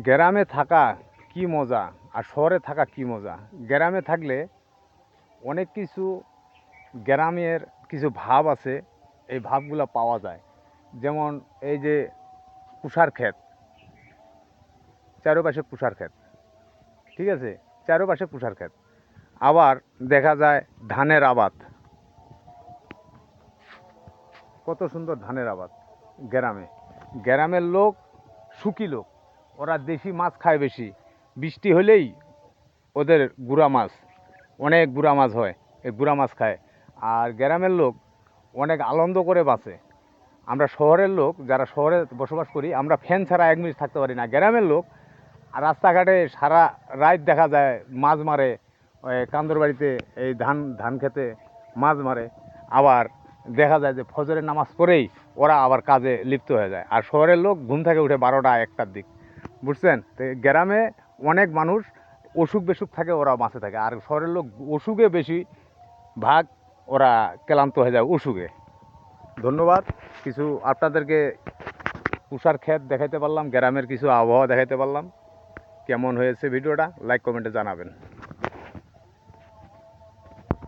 গ্রামে থাকা কি মজা আর শহরে থাকা কি মজা। গ্রামে থাকলে অনেক কিছু, গ্রামের কিছু ভাব আছে, এই ভাবগুলো পাওয়া যায়। যেমন এই যে পুষার ক্ষেত, চারপাশে পুষার ক্ষেত, ঠিক আছে, চারপাশে পুষার ক্ষেত। আবার দেখা যায় ধানের আবাদ, কত সুন্দর ধানের আবাদ গ্রামে। গ্রামের লোক সুখী লোক, ওরা দেশি মাছ খায় বেশি। বৃষ্টি হলেই ওদের গুড়া মাছ, অনেক গুড়া মাছ হয়, এই গুড়া মাছ খায়। আর গ্রামের লোক অনেক আনন্দ করে বাঁচে। আমরা শহরের লোক যারা শহরে বসবাস করি, আমরা ফ্যান ছাড়া 1 মিনিট থাকতে পারি না। গ্রামের লোক রাস্তাঘাটে সারা রাত দেখা যায় মাছ মারে, কান্দর বাড়িতে এই ধান খেতে মাছ মারে। আবার দেখা যায় যে ফজরের নামাজ পড়েই ওরা আবার কাজে লিপ্ত হয়ে যায়। আর শহরের লোক ঘুম থেকে উঠে 12টা 1টার দিক, বুঝছেন? তো গ্রামে অনেক মানুষ অসুখ বেসুখ থাকে, ওরা বাঁচে থাকে। আর শহরের লোক অসুখে বেশি ভাগ, ওরা ক্লান্ত হয়ে যায় অসুখে। ধন্যবাদ। কিছু আপনাদেরকে পুষার ক্ষেত দেখাইতে পারলাম, গ্রামের কিছু আবহাওয়া দেখাইতে পারলাম। কেমন হয়েছে ভিডিওটা লাইক কমেন্টে জানাবেন।